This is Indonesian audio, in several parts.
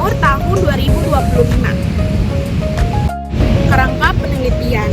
Timur tahun 2025. Kerangka penelitian.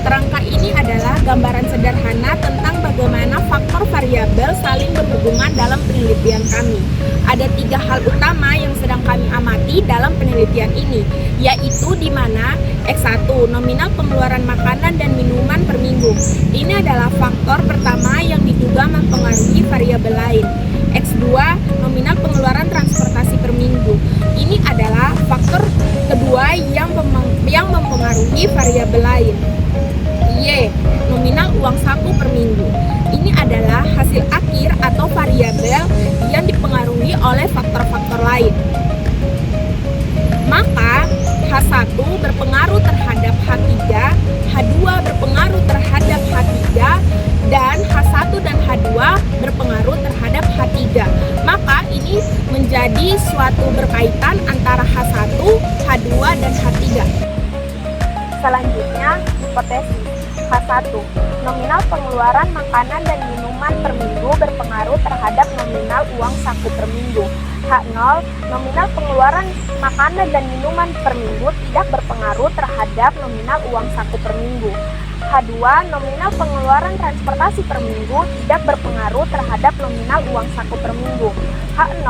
Kerangka ini adalah gambaran sederhana tentang bagaimana faktor variabel saling berhubungan dalam penelitian kami. Ada 3 hal utama yang sedang kami amati dalam penelitian ini, yaitu di mana X1, nominal pengeluaran makanan dan minuman per minggu. Ini adalah faktor pertama yang diduga mempengaruhi variabel lain. X2, nominal pengeluaran transportasi per minggu. Ini adalah faktor kedua yang mempengaruhi variabel lain. Y, nominal uang saku per minggu. Ini adalah hasil akhir atau variabel yang dipengaruhi oleh faktor-faktor lain. Maka H1 berpengaruh terhadap H3, H2 berpengaruh terhadap H3, dan H1 dan H2 berpengaruh terhadap H3. Maka ini menjadi suatu berkaitan antara H1, H2, dan H3. Selanjutnya, hipotesis. H1, nominal pengeluaran makanan dan minuman per minggu berpengaruh terhadap nominal uang saku per minggu. H0, nominal pengeluaran makanan dan minuman per minggu tidak berpengaruh terhadap nominal uang saku per minggu. H2, nominal pengeluaran transportasi per minggu tidak berpengaruh terhadap nominal uang saku per minggu. H0,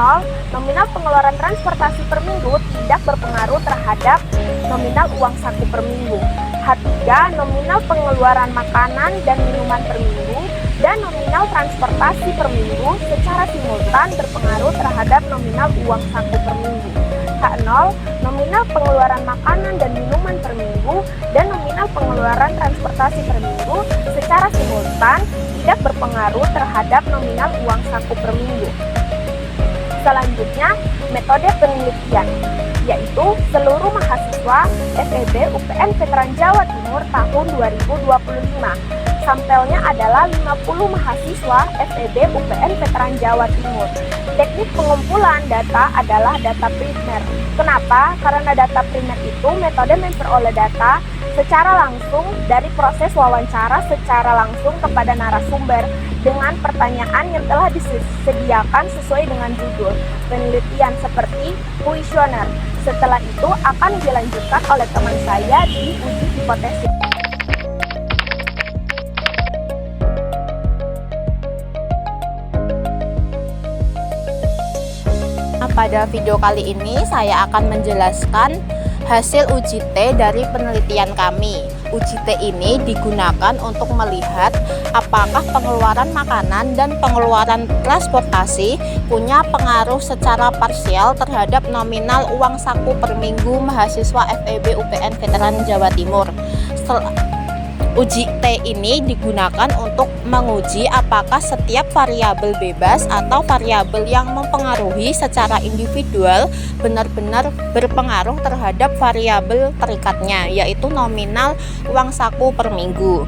nominal pengeluaran transportasi per minggu tidak berpengaruh terhadap nominal uang saku per minggu. H3, nominal pengeluaran makanan dan minuman per minggu dan nominal transportasi per minggu secara simultan berpengaruh terhadap nominal uang saku per minggu. H0, nominal pengeluaran makanan dan minuman per minggu dan nominal pengeluaran transportasi per minggu secara simultan tidak berpengaruh terhadap nominal uang saku per minggu. Selanjutnya, metode penelitian, yaitu seluruh mahasiswa FEB UPN Veteran Jawa Timur tahun 2025. Sampelnya adalah 50 mahasiswa FEB UPN Veteran Jawa Timur. Teknik pengumpulan data adalah data primer. Kenapa? Karena data primer itu metode memperoleh data secara langsung dari proses wawancara secara langsung kepada narasumber dengan pertanyaan yang telah disediakan sesuai dengan judul penelitian seperti kuesioner. Setelah itu akan dilanjutkan oleh teman saya di uji hipotesis. Pada video kali ini saya akan menjelaskan hasil uji T dari penelitian kami. Uji T ini digunakan untuk melihat apakah pengeluaran makanan dan pengeluaran transportasi punya pengaruh secara parsial terhadap nominal uang saku per minggu mahasiswa FEB UPN Veteran Jawa Timur. Uji T ini digunakan untuk menguji apakah setiap variabel bebas atau variabel yang mempengaruhi secara individual benar-benar berpengaruh terhadap variabel terikatnya, yaitu nominal uang saku per minggu.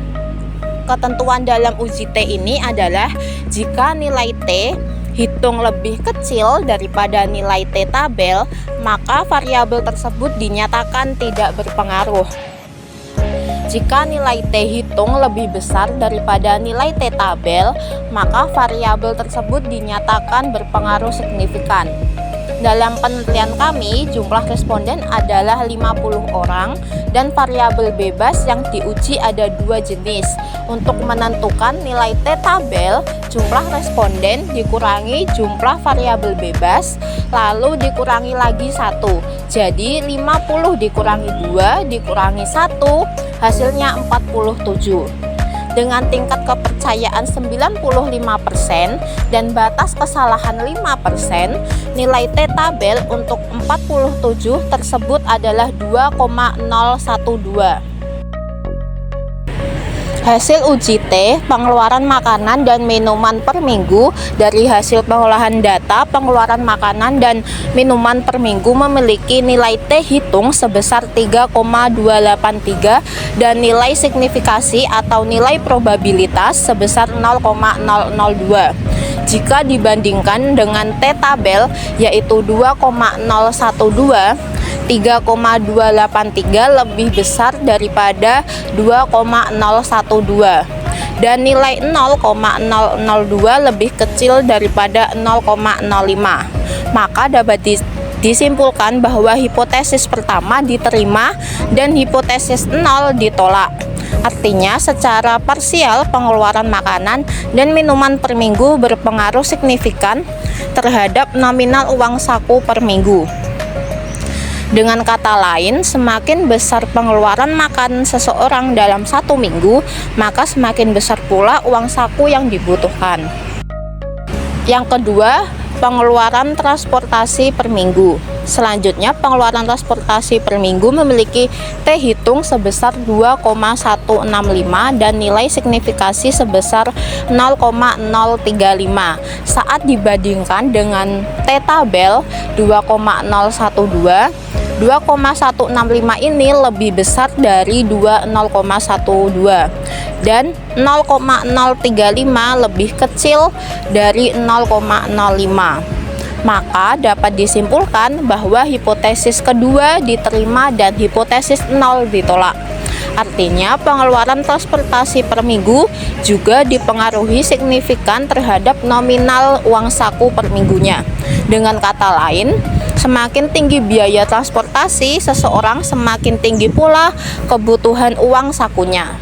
Ketentuan dalam uji T ini adalah jika nilai T hitung lebih kecil daripada nilai T tabel, maka variabel tersebut dinyatakan tidak berpengaruh. Jika nilai T hitung lebih besar daripada nilai T tabel, maka variabel tersebut dinyatakan berpengaruh signifikan. Dalam penelitian kami, jumlah responden adalah 50 orang dan variabel bebas yang diuji ada 2 jenis. Untuk menentukan nilai T tabel, jumlah responden dikurangi jumlah variabel bebas, lalu dikurangi lagi 1. Jadi 50 dikurangi 2 dikurangi 1, hasilnya 47. Dengan tingkat kepercayaan 95% dan batas kesalahan 5%, nilai T tabel untuk 47 tersebut adalah 2,012. Hasil uji T pengeluaran makanan dan minuman per minggu dari hasil pengolahan data pengeluaran makanan dan minuman per minggu memiliki nilai T hitung sebesar 3,283 dan nilai signifikasi atau nilai probabilitas sebesar 0,002. Jika dibandingkan dengan T tabel yaitu 2,012, 3,283 lebih besar daripada 2,012 dan nilai 0,002 lebih kecil daripada 0,05. Maka disimpulkan bahwa hipotesis pertama diterima dan hipotesis 0 ditolak. Artinya, secara parsial pengeluaran makanan dan minuman per minggu berpengaruh signifikan terhadap nominal uang saku per minggu. Dengan kata lain, semakin besar pengeluaran makan seseorang dalam 1 minggu, maka semakin besar pula uang saku yang dibutuhkan. Yang kedua, pengeluaran transportasi per minggu. Selanjutnya, pengeluaran transportasi per minggu memiliki T hitung sebesar 2,165 dan nilai signifikasi sebesar 0,035 saat dibandingkan dengan T tabel 2,012. 2,165 ini lebih besar dari 0,12 dan 0,035 lebih kecil dari 0,05. Maka dapat disimpulkan bahwa hipotesis kedua diterima dan hipotesis 0 ditolak. Artinya, pengeluaran transportasi per minggu juga dipengaruhi signifikan terhadap nominal uang saku per minggunya. Dengan kata lain, semakin tinggi biaya transportasi seseorang, semakin tinggi pula kebutuhan uang sakunya.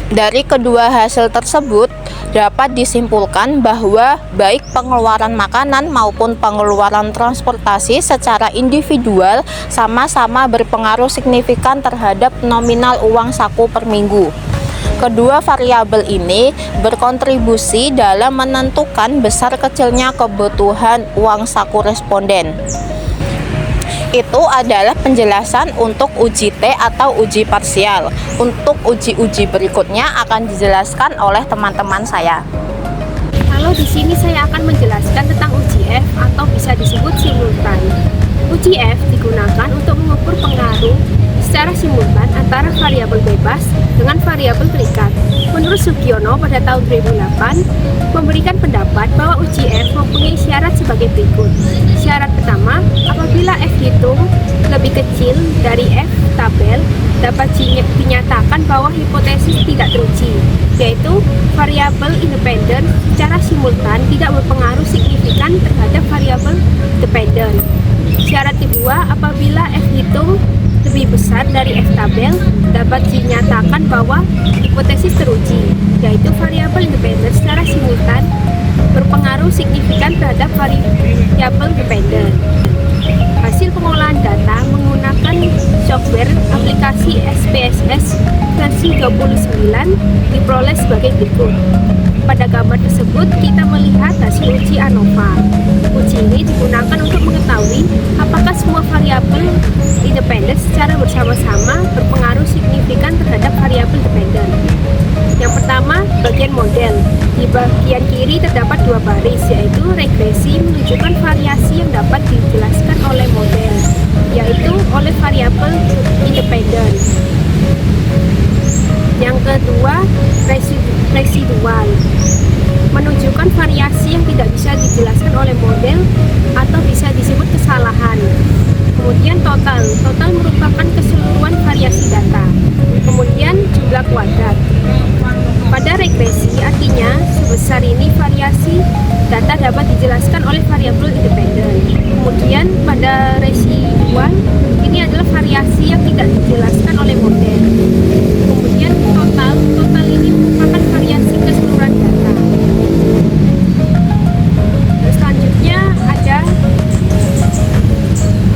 Dari kedua hasil tersebut, dapat disimpulkan bahwa baik pengeluaran makanan maupun pengeluaran transportasi secara individual sama-sama berpengaruh signifikan terhadap nominal uang saku per minggu. Kedua variabel ini berkontribusi dalam menentukan besar kecilnya kebutuhan uang saku responden. Itu adalah penjelasan untuk uji T atau uji parsial. Untuk uji-uji berikutnya akan dijelaskan oleh teman-teman saya. Lalu di sini saya akan menjelaskan tentang uji F atau bisa disebut simultan. Uji F digunakan untuk mengukur pengaruh secara simultan antara variabel bebas dengan variabel terikat. Menurut Sugiono pada tahun 2008 memberikan pendapat bahwa uji F mempunyai syarat sebagai berikut. Syarat pertama, apabila F hitung lebih kecil dari F tabel, dapat dinyatakan bahwa hipotesis tidak teruji, yaitu variabel independen secara simultan tidak berpengaruh signifikan terhadap variabel dependen. Syarat kedua, apabila F hitung lebih besar dari F tabel, dapat dinyatakan bahwa hipotesis teruji, yaitu variabel independen secara simultan berpengaruh signifikan terhadap variabel dependen. Hasil pengolahan data menggunakan software aplikasi SPSS versi 29 diperoleh sebagai berikut. Pada gambar tersebut kita melihat hasil uji ANOVA. Uji ini digunakan untuk mengetahui apakah semua variabel independen secara bersama-sama berpengaruh signifikan terhadap variabel dependen. Yang pertama, bagian model. Di bagian kiri terdapat dua baris, yaitu regresi menunjukkan variasi yang dapat dijelaskan oleh model, yaitu oleh variabel independen. Yang kedua, residual menunjukkan variasi yang tidak bisa dijelaskan oleh model atau bisa disebut kesalahan. Kemudian total merupakan keseluruhan variasi data. Kemudian jumlah kuadrat. Pada regresi artinya sebesar ini variasi data dapat dijelaskan oleh variabel independen. Kemudian pada residual ini adalah variasi yang tidak dijelaskan oleh model. Kemudian total ini merupakan variasi keseluruhan data. Selanjutnya ada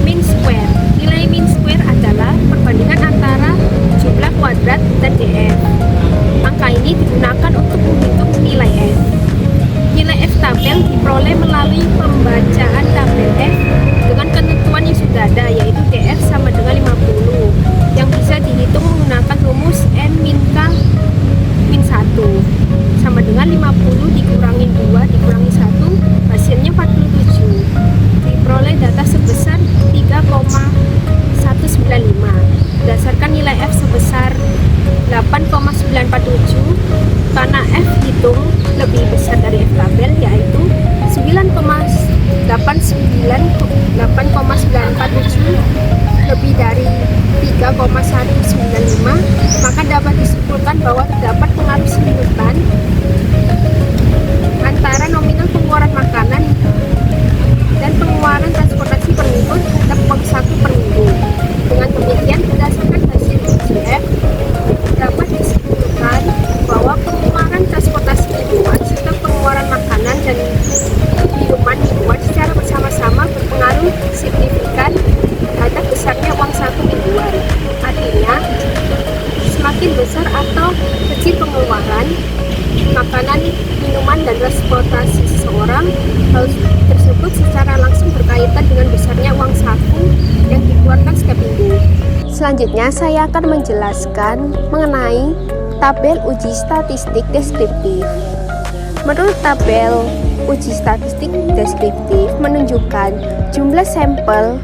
mean square. Nilai mean square adalah perbandingan antara jumlah kuadrat dan DF. Angka ini digunakan untuk menghitung nilai F. Nilai F tabel diperoleh melalui pembacaan tabel F dengan ketentuan yang sudah ada, yaitu DF sama dengan 50, yang bisa makanan, minuman, dan transportasi seseorang, hal tersebut secara langsung berkaitan dengan besarnya uang saku yang dikeluarkan setiap minggu. Selanjutnya, saya akan menjelaskan mengenai tabel uji statistik deskriptif. Menurut tabel uji statistik deskriptif menunjukkan jumlah sampel,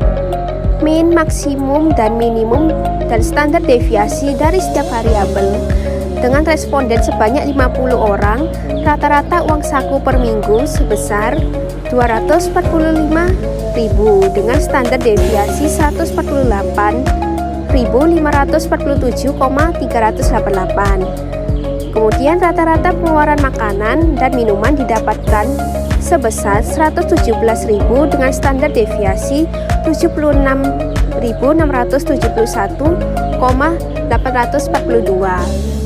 min, maksimum, dan minimum, dan standar deviasi dari setiap variabel. Dengan responden sebanyak 50 orang, rata-rata uang saku per minggu sebesar 245.000 dengan standar deviasi 148.547,388. Kemudian rata-rata pengeluaran makanan dan minuman didapatkan sebesar 117.000 dengan standar deviasi 76.671,842.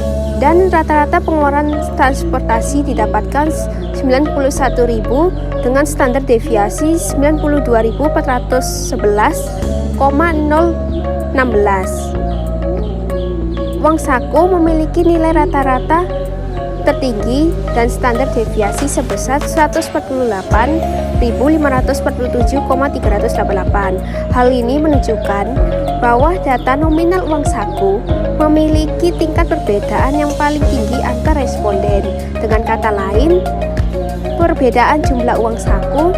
Dan rata-rata pengeluaran transportasi didapatkan 91.000 dengan standar deviasi 92.411,016. Uang saku memiliki nilai rata-rata tertinggi dan standar deviasi sebesar 148.547,388. Hal ini menunjukkan bahwa data nominal uang saku memiliki tingkat perbedaan yang paling tinggi antar responden. Dengan kata lain, perbedaan jumlah uang saku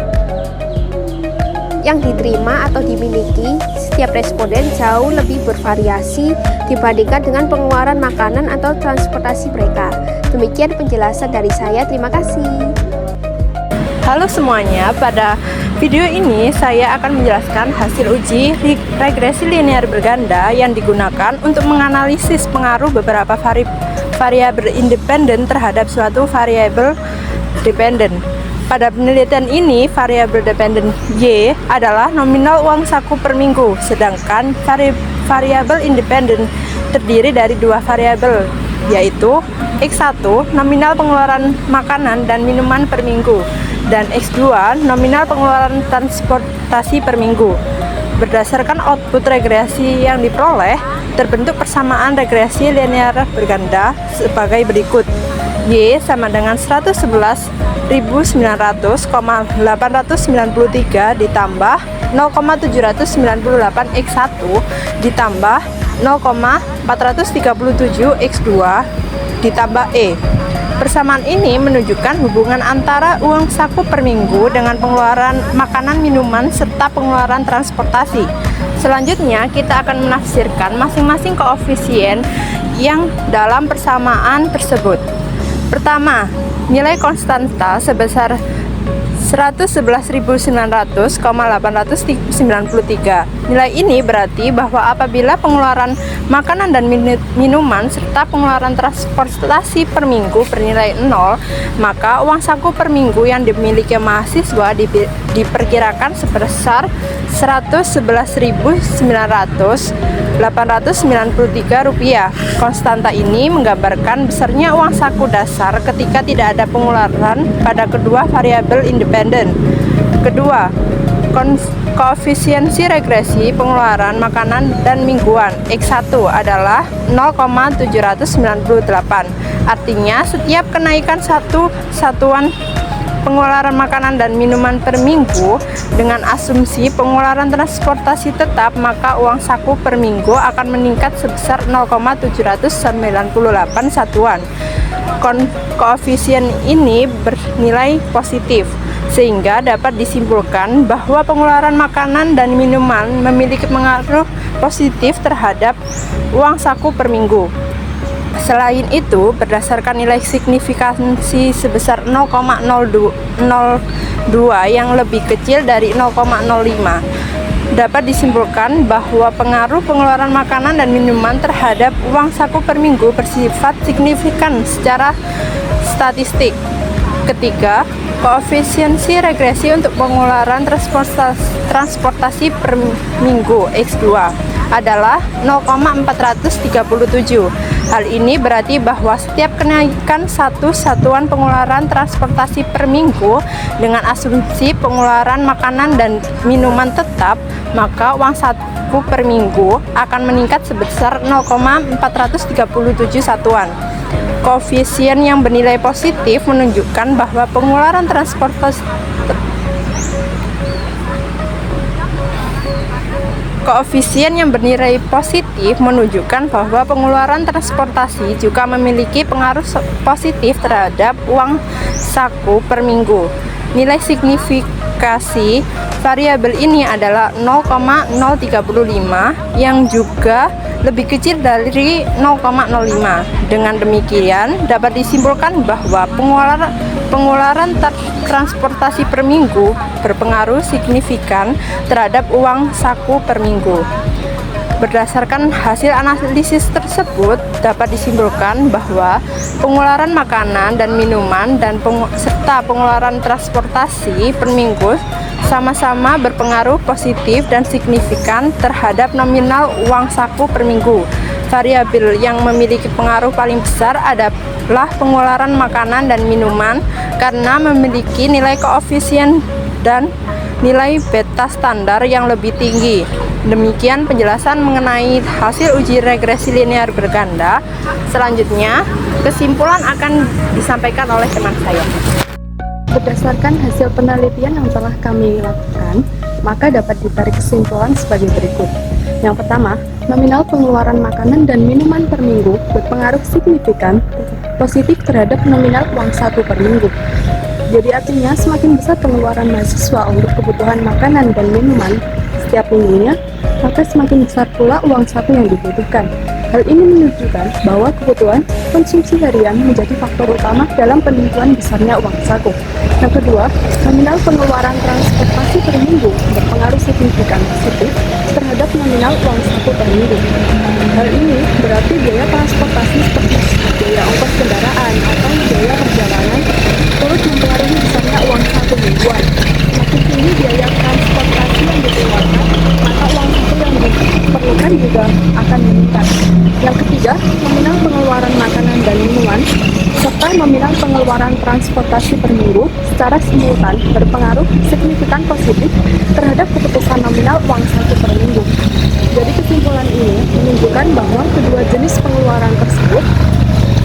yang diterima atau dimiliki setiap responden jauh lebih bervariasi dibandingkan dengan pengeluaran makanan atau transportasi mereka. Demikian penjelasan dari saya, terima kasih. Halo semuanya, pada video ini saya akan menjelaskan hasil uji regresi linear berganda yang digunakan untuk menganalisis pengaruh beberapa variabel independen terhadap suatu variabel dependen. Pada penelitian ini, variabel dependen Y adalah nominal uang saku per minggu, sedangkan variabel independen terdiri dari dua variabel, yaitu X1 nominal pengeluaran makanan dan minuman per minggu, dan X2 nominal pengeluaran transportasi per minggu. Berdasarkan output regresi yang diperoleh, terbentuk persamaan regresi linear berganda sebagai berikut. Y sama dengan 111.900,893 ditambah 0,798 X1 ditambah 0,437 X2 ditambah E. Persamaan ini menunjukkan hubungan antara uang saku per minggu dengan pengeluaran makanan, minuman, serta pengeluaran transportasi. Selanjutnya, kita akan menafsirkan masing-masing koefisien yang dalam persamaan tersebut. Pertama, nilai konstanta sebesar 111.900,893. Nilai ini berarti bahwa apabila pengeluaran makanan dan minuman serta pengeluaran transportasi per minggu bernilai 0, maka uang saku per minggu yang dimiliki mahasiswa diperkirakan sebesar 111.900,893 rupiah. Konstanta ini menggambarkan besarnya uang saku dasar ketika tidak ada pengeluaran pada kedua variabel independen. Kedua, koefisiensi regresi pengeluaran makanan dan mingguan X1 adalah 0,798. Artinya setiap kenaikan satu satuan pengeluaran makanan dan minuman per minggu dengan asumsi pengeluaran transportasi tetap, maka uang saku per minggu akan meningkat sebesar 0,798 satuan. Koefisien ini bernilai positif, sehingga dapat disimpulkan bahwa pengeluaran makanan dan minuman memiliki pengaruh positif terhadap uang saku per minggu. Selain itu, berdasarkan nilai signifikansi sebesar 0,002 yang lebih kecil dari 0,05, dapat disimpulkan bahwa pengaruh pengeluaran makanan dan minuman terhadap uang saku per minggu bersifat signifikan secara statistik. Ketiga, koefisiensi regresi untuk pengeluaran transportasi per minggu X2 adalah 0,437. Hal ini berarti bahwa setiap kenaikan satu satuan pengeluaran transportasi per minggu dengan asumsi pengeluaran makanan dan minuman tetap, maka uang saku per minggu akan meningkat sebesar 0,437 satuan. Koefisien yang bernilai positif menunjukkan bahwa pengeluaran transportasi juga memiliki pengaruh positif terhadap uang saku per minggu. Nilai signifikasi variabel ini adalah 0,035 yang juga lebih kecil dari 0,05. Dengan demikian, dapat disimpulkan bahwa pengeluaran transportasi per minggu berpengaruh signifikan terhadap uang saku per minggu. Berdasarkan hasil analisis tersebut, dapat disimpulkan bahwa pengeluaran makanan dan minuman serta pengeluaran transportasi per minggu sama-sama berpengaruh positif dan signifikan terhadap nominal uang saku per minggu. Variabel yang memiliki pengaruh paling besar adalah pengeluaran makanan dan minuman karena memiliki nilai koefisien dan nilai beta standar yang lebih tinggi. Demikian penjelasan mengenai hasil uji regresi linear berganda. Selanjutnya, kesimpulan akan disampaikan oleh teman saya. Berdasarkan hasil penelitian yang telah kami lakukan, maka dapat ditarik kesimpulan sebagai berikut. Yang pertama, nominal pengeluaran makanan dan minuman per minggu berpengaruh signifikan positif terhadap nominal uang saku per minggu. Jadi artinya semakin besar pengeluaran mahasiswa untuk kebutuhan makanan dan minuman setiap minggunya, maka semakin besar pula uang saku yang dibutuhkan. Hal ini menunjukkan bahwa kebutuhan konsumsi harian menjadi faktor utama dalam penentuan besarnya uang saku. Yang kedua, nominal pengeluaran transportasi per minggu berpengaruh signifikan positif terhadap nominal uang saku per minggu. Hal ini berarti biaya transportasi seperti biaya ongkos kendaraan atau biaya perjalanan turut mempengaruhi besarnya uang saku mingguan. Semakin tinggi biaya transportasi yang dikeluarkan, maka uang saku yang diperlukan juga akan meningkat. Yang ketiga, nominal pengeluaran makanan dan minuman serta nominal pengeluaran transportasi per minggu secara simultan berpengaruh signifikan positif terhadap keputusan nominal uang saku per minggu. Jadi kesimpulan ini menunjukkan bahwa kedua jenis pengeluaran tersebut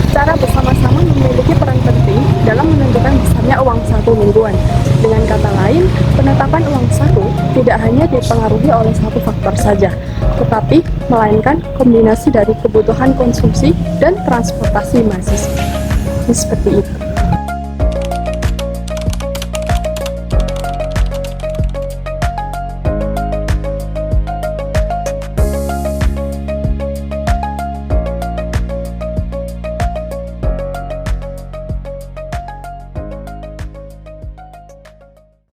secara bersama-sama memiliki peran penting dalam menentukan besarnya uang saku mingguan. Dengan kata lain, penetapan uang saku tidak hanya dipengaruhi oleh satu faktor saja, tetapi melainkan kombinasi dari kebutuhan konsumsi dan transportasi mahasiswa. Seperti itu.